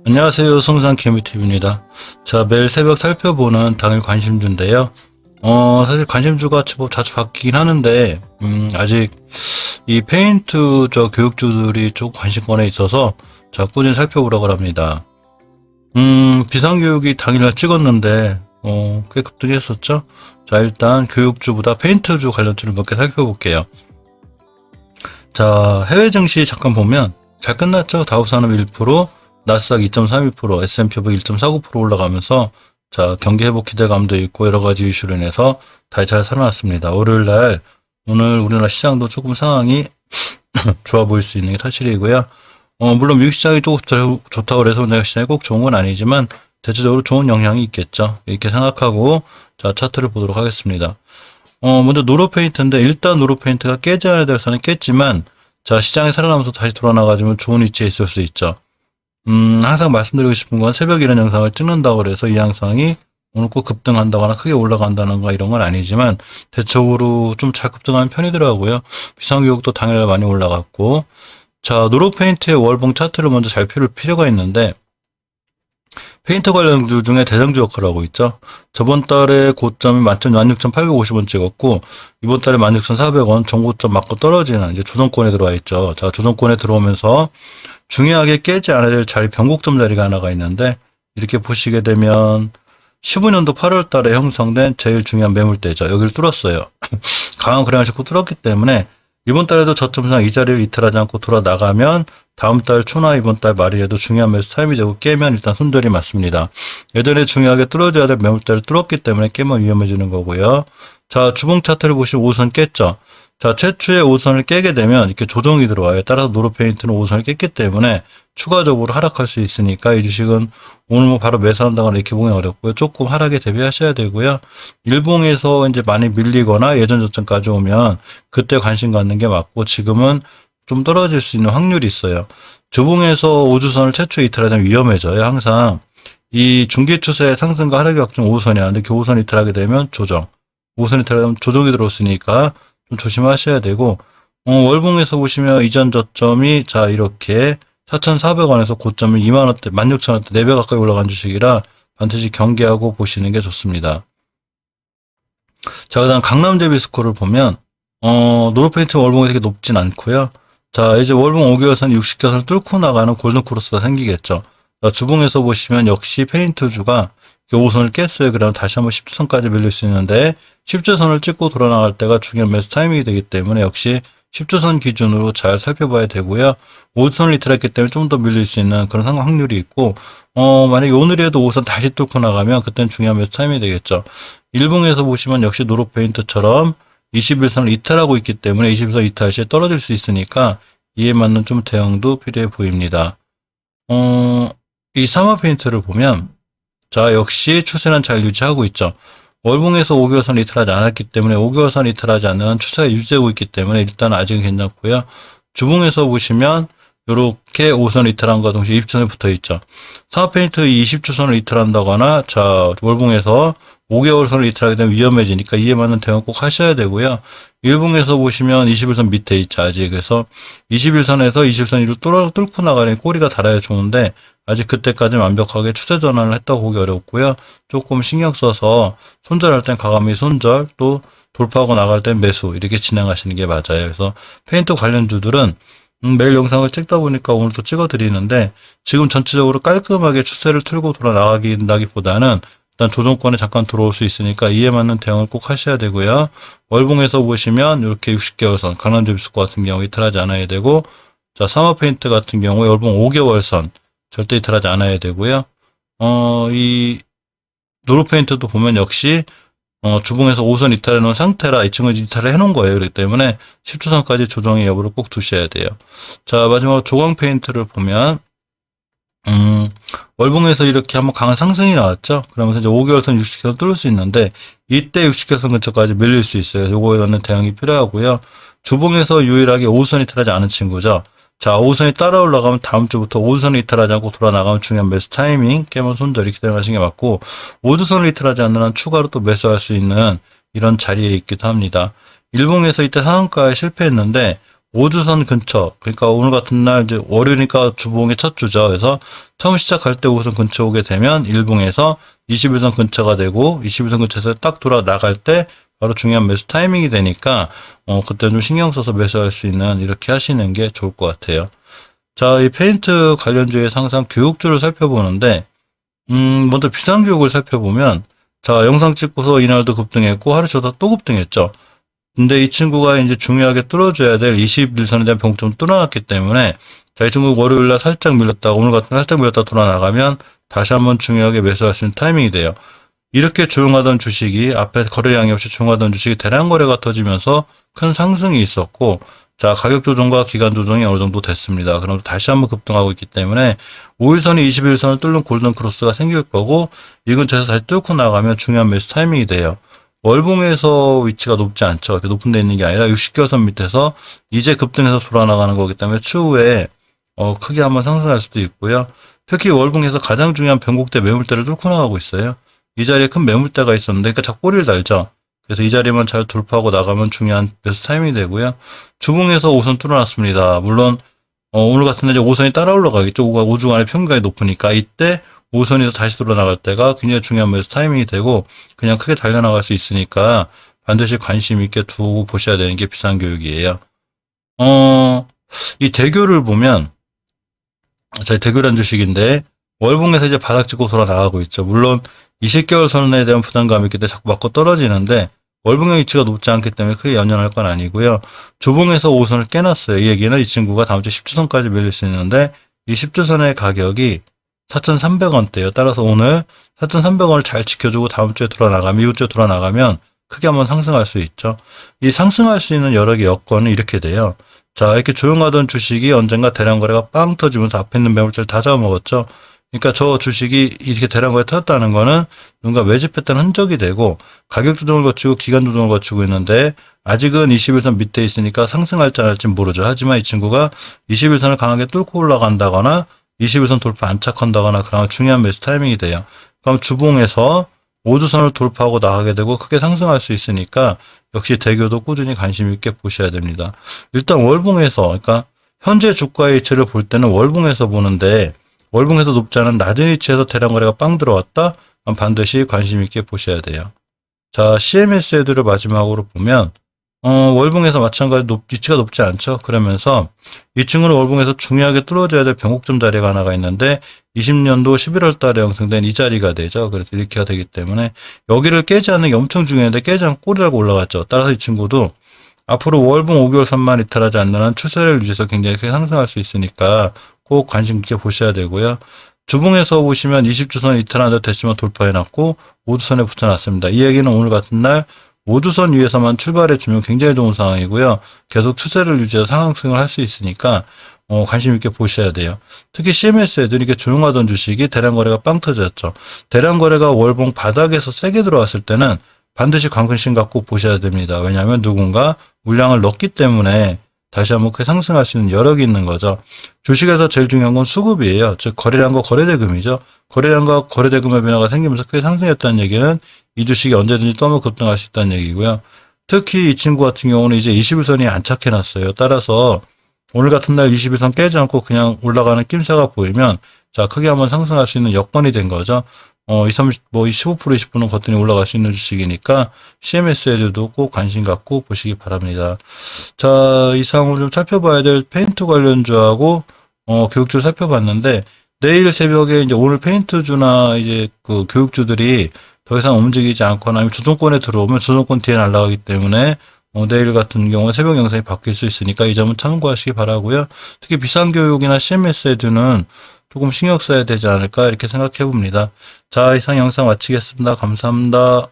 안녕하세요. 성상케미TV입니다. 자, 매일 새벽 살펴보는 당일 관심주인데요. 사실 관심주가 자주 바뀌긴 하는데, 아직 이 페인트 교육주들이 조금 관심권에 있어서 자, 꾸준히 살펴보라고 합니다. 비상교육이 당일날 찍었는데, 꽤 급등했었죠? 자, 일단 교육주보다 페인트주 관련주를 몇 개 살펴볼게요. 자, 해외 증시 잠깐 보면 잘 끝났죠? 다우산업 1%, 나스닥 2.32%, S&P 500 1.49% 올라가면서 자, 경기 회복 기대감도 있고 여러 가지 이슈로 인해서 다시 잘 살아났습니다. 월요일 날 오늘 우리나라 시장도 조금 상황이 좋아 보일 수 있는 게 사실이고요. 물론 미국 시장이 조금 좋다고 해서 우리나라 시장이 꼭 좋은 건 아니지만 대체적으로 좋은 영향이 있겠죠. 이렇게 생각하고 자, 차트를 보도록 하겠습니다. 먼저 노로페인트인데 일단 노로페인트가 깨지 않아야 될 선은 깼지만 자, 시장이 살아나면서 다시 돌아나가지면 좋은 위치에 있을 수 있죠. 항상 말씀드리고 싶은 건 새벽 이런 영상을 찍는다고 해서 이 영상이 오늘 꼭 급등한다거나 크게 올라간다는가 이런 건 아니지만 대체적으로 좀 잘 급등하는 편이더라고요. 비상교육도 당일날 많이 올라갔고 자, 노로페인트의 월봉 차트를 먼저 잘 볼 필요가 있는데 페인트 관련주 중에 대장주 역할을 하고 있죠. 저번 달에 고점이 16,850원 찍었고 이번 달에 16,400원 전고점 맞고 떨어지는 이제 조정권에 들어와 있죠. 자, 조정권에 들어오면서 중요하게 깨지 않아야 될 자리 변곡점 자리가 하나가 있는데 이렇게 보시게 되면 15년도 8월 달에 형성된 제일 중요한 매물대죠. 여기를 뚫었어요. 강한 거래량 싣고 뚫었기 때문에 이번 달에도 저점상 이 자리를 이탈하지 않고 돌아나가면 다음 달 초나 이번 달 말이라도 중요한 매수 타임이 되고 깨면 일단 손절이 맞습니다. 예전에 중요하게 뚫어줘야 될 매물대를 뚫었기 때문에 깨면 위험해지는 거고요. 자, 주봉 차트를 보시면 5선 깼죠. 자, 최초의 5선을 깨게 되면 이렇게 조정이 들어와요. 따라서 노로페인트는 5선을 깼기 때문에 추가적으로 하락할 수 있으니까 이 주식은 오늘 바로 매수한다거나 이렇게 보기 어렵고요. 조금 하락에 대비하셔야 되고요. 일봉에서 이제 많이 밀리거나 예전 저점까지 오면 그때 관심 갖는 게 맞고 지금은 좀 떨어질 수 있는 확률이 있어요. 주봉에서 5주선을 최초에 이탈하면 위험해져요. 항상 이 중기 추세의 상승과 하락의 확정 5선이 하는데 그 5선 이탈하게 되면 조정. 5선 이탈하면 조정이 들어왔으니까 좀 조심하셔야 되고 월봉에서 보시면 이전 저점이 자 이렇게 4,400원에서 고점이 20,000원대, 16,000원대 4배 가까이 올라간 주식이라 반드시 경계하고 보시는 게 좋습니다. 자, 그다음 강남제비스코를 보면 노로페인트 월봉이 되게 높진 않고요. 자, 이제 월봉 5개월선 60개선을 뚫고 나가는 골든크로스가 생기겠죠. 자, 주봉에서 보시면 역시 페인트주가 5선을 깼어요. 그러면 다시 한번 10주선까지 밀릴 수 있는데 10주선을 찍고 돌아나갈 때가 중요한 매수 타이밍이 되기 때문에 역시 10주선 기준으로 잘 살펴봐야 되고요. 5선을 이탈했기 때문에 좀 더 밀릴 수 있는 그런 상황 확률이 있고 만약에 오늘이라도 5선 다시 뚫고 나가면 그때는 중요한 매수 타이밍이 되겠죠. 일봉에서 보시면 역시 노로페인트처럼 21선을 이탈하고 있기 때문에 21선 이탈 시에 떨어질 수 있으니까 이에 맞는 좀 대응도 필요해 보입니다. 이 사마페인트를 보면 자, 역시 추세는 잘 유지하고 있죠. 월봉에서 5개월선 이탈하지 않았기 때문에 5개월선 이탈하지 않는 추세가 유지되고 있기 때문에 일단 아직은 괜찮고요. 주봉에서 보시면 이렇게 5선 이탈함과 동시에 20주선에 붙어 있죠. 사마페인트 20주선을 이탈한다거나 자, 월봉에서 5개월선을 이탈하게 되면 위험해지니까 이에 맞는 대응 꼭 하셔야 되고요. 일봉에서 보시면 21선 밑에 있죠. 아직 그래서 21선에서 20선 위를 뚫고 나가는 꼬리가 달아야 좋은데 아직 그때까지는 완벽하게 추세 전환을 했다고 보기 어렵고요. 조금 신경 써서 손절할 땐 과감히 손절, 또 돌파하고 나갈 땐 매수 이렇게 진행하시는 게 맞아요. 그래서 페인트 관련주들은 매일 영상을 찍다 보니까 오늘 또 찍어드리는데 지금 전체적으로 깔끔하게 추세를 틀고 돌아나가기보다는 일단 조정권에 잠깐 들어올 수 있으니까 이에 맞는 대응을 꼭 하셔야 되고요. 월봉에서 보시면 이렇게 60개월선, 강남제비스코 같은 경우 이탈하지 않아야 되고 자, 사마페인트 같은 경우에 월봉 5개월선 절대 이탈하지 않아야 되고요. 이 노로페인트도 보면 역시 주봉에서 5선 이탈해 놓은 상태라 이 친구 이탈을 해 놓은 거예요. 그렇기 때문에 10주선까지 조정의 여부를 꼭 두셔야 돼요. 자, 마지막으로 조광페인트를 보면 월봉에서 이렇게 한번 강한 상승이 나왔죠. 그러면서 이제 5개월선 60개선 뚫을 수 있는데 이때 60개선 근처까지 밀릴 수 있어요. 요거에 맞는 대응이 필요하고요. 주봉에서 유일하게 5선 이탈하지 않은 친구죠. 자, 5선이 따라 올라가면 다음 주부터 5선을 이탈하지 않고 돌아나가면 중요한 매수 타이밍, 깨면 손절 이렇게 대응하시는 게 맞고 5주선을 이탈하지 않는 한 추가로 또 매수할 수 있는 이런 자리에 있기도 합니다. 일봉에서 이때 상한가에 실패했는데 5주선 근처, 그러니까 오늘 같은 날 이제 월요일이니까 주봉의 첫 주죠. 그래서 처음 시작할 때 5선 근처 오게 되면 일봉에서 21선 근처가 되고 21선 근처에서 딱 돌아 나갈 때 바로 중요한 매수 타이밍이 되니까 그때 좀 신경 써서 매수할 수 있는 이렇게 하시는 게 좋을 것 같아요. 자, 이 페인트 관련주의 항상 교육주를 살펴보는데 먼저 비상교육을 살펴보면 자, 영상 찍고서 이날도 급등했고 하루 쉬다 또 급등했죠. 근데 이 친구가 이제 중요하게 뚫어줘야 될 21선에 대한 병점을 뚫어놨기 때문에 자, 이 친구 월요일날 살짝 밀렸다가 오늘 같은 날 살짝 밀렸다가 돌아 나가면 다시 한번 중요하게 매수할 수 있는 타이밍이 돼요. 이렇게 조용하던 주식이 앞에 거래량이 없이 조용하던 주식이 대량 거래가 터지면서 큰 상승이 있었고 자, 가격 조정과 기간 조정이 어느 정도 됐습니다. 그럼 다시 한번 급등하고 있기 때문에 5일선이 21선을 뚫는 골든 크로스가 생길 거고 이 근처에서 다시 뚫고 나가면 중요한 매수 타이밍이 돼요. 월봉에서 위치가 높지 않죠. 이렇게 높은 데 있는 게 아니라 60개선 밑에서 이제 급등해서 돌아 나가는 거기 때문에 추후에 크게 한번 상승할 수도 있고요. 특히 월봉에서 가장 중요한 변곡대 매물대를 뚫고 나가고 있어요. 이 자리에 큰 매물대가 있었는데 그러니까 자꾸 꼬리를 달죠. 그래서 이 자리만 잘 돌파하고 나가면 중요한 매수 타이밍이 되고요. 주봉에서 5선 뚫어놨습니다. 물론 오늘 같은 날 이제 5선이 따라 올라가겠죠. 5주간의 평균가가 높으니까 이때 5선에서 다시 돌아 나갈 때가 굉장히 중요한 매수 타이밍이 되고 그냥 크게 달려나갈 수 있으니까 반드시 관심 있게 두고 보셔야 되는 게 비상교육이에요. 이 대교를 보면 자, 대교란 주식인데 월봉에서 이제 바닥 찍고 돌아 나가고 있죠. 물론 20개월 선에 대한 부담감이 있기 때문에 자꾸 맞고 떨어지는데 월봉의 위치가 높지 않기 때문에 크게 연연할 건 아니고요. 주봉에서 5선을 깨놨어요. 이 얘기는 이 친구가 다음 주 10주선까지 밀릴 수 있는데 이 10주선의 가격이 4,300원대예요. 따라서 오늘 4,300원을 잘 지켜주고 다음 주에 돌아나가면 이번 주에 돌아나가면 크게 한번 상승할 수 있죠. 이 상승할 수 있는 여러 개 여건은 이렇게 돼요. 자, 이렇게 조용하던 주식이 언젠가 대량 거래가 빵 터지면서 앞에 있는 매물대를 다 잡아먹었죠. 그러니까 저 주식이 이렇게 대량 거래 터졌다는 거는 누군가 매집했다는 흔적이 되고 가격 조정을 거치고 기간 조정을 거치고 있는데 아직은 21선 밑에 있으니까 상승할지 안 할지 모르죠. 하지만 이 친구가 21선을 강하게 뚫고 올라간다거나 21선 돌파 안착한다거나 그런 중요한 매수 타이밍이 돼요. 그럼 주봉에서 5주선을 돌파하고 나가게 되고 크게 상승할 수 있으니까 역시 대교도 꾸준히 관심 있게 보셔야 됩니다. 일단 월봉에서 그러니까 현재 주가의 위치를 볼 때는 월봉에서 보는데 월봉에서 높지 않은 낮은 위치에서 대량 거래가 빵 들어왔다? 그럼 반드시 관심 있게 보셔야 돼요. 자, CMS 애들을 마지막으로 보면 월봉에서 마찬가지로 위치가 높지 않죠. 그러면서 이 친구는 월봉에서 중요하게 뚫어줘야 될 변곡점 자리가 하나가 있는데 20년도 11월 달에 형성된 이 자리가 되죠. 그래서 이렇게가 되기 때문에 여기를 깨지 않는 게 엄청 중요한데 깨지 않고 꼬리 달고 올라갔죠. 따라서 이 친구도 앞으로 월봉 5개월 선만 이탈하지 않는 한 추세를 유지해서 굉장히 크게 상승할 수 있으니까 꼭 관심 있게 보셔야 되고요. 주봉에서 보시면 20주선 이탈하는 데 됐지만 돌파해놨고 5주선에 붙여놨습니다. 이 얘기는 오늘 같은 날 5주선 위에서만 출발해주면 굉장히 좋은 상황이고요. 계속 추세를 유지해서 상승을 할 수 있으니까 관심 있게 보셔야 돼요. 특히 CMS 애들이 이렇게 조용하던 주식이 대량 거래가 빵 터졌죠. 대량 거래가 월봉 바닥에서 세게 들어왔을 때는 반드시 관심 갖고 보셔야 됩니다. 왜냐하면 누군가 물량을 넣기 때문에 다시 한번 크게 상승할 수 있는 여력이 있는 거죠. 주식에서 제일 중요한 건 수급이에요. 즉 거래량과 거래대금이죠. 거래량과 거래대금의 변화가 생기면서 크게 상승했다는 얘기는 이 주식이 언제든지 또 한번 급등할 수 있다는 얘기고요. 특히 이 친구 같은 경우는 이제 21선이 안착해놨어요. 따라서 오늘 같은 날 21선 깨지 않고 그냥 올라가는 낌새가 보이면 자 크게 한번 상승할 수 있는 여건이 된 거죠. 15% 20%는 거뜬히 올라갈 수 있는 주식이니까 CMS에도 꼭 관심 갖고 보시기 바랍니다. 자, 이 상황을 좀 살펴봐야 될 페인트 관련주하고 교육주를 살펴봤는데 내일 새벽에 이제 오늘 페인트주나 이제 그 교육주들이 더 이상 움직이지 않거나 아니면 조정권에 들어오면 조정권 뒤에 날아가기 때문에 내일 같은 경우에 새벽 영상이 바뀔 수 있으니까 이 점은 참고하시기 바라고요. 특히 비상교육이나 CMS에드는 조금 신경 써야 되지 않을까 이렇게 생각해 봅니다. 자, 이상 영상 마치겠습니다. 감사합니다.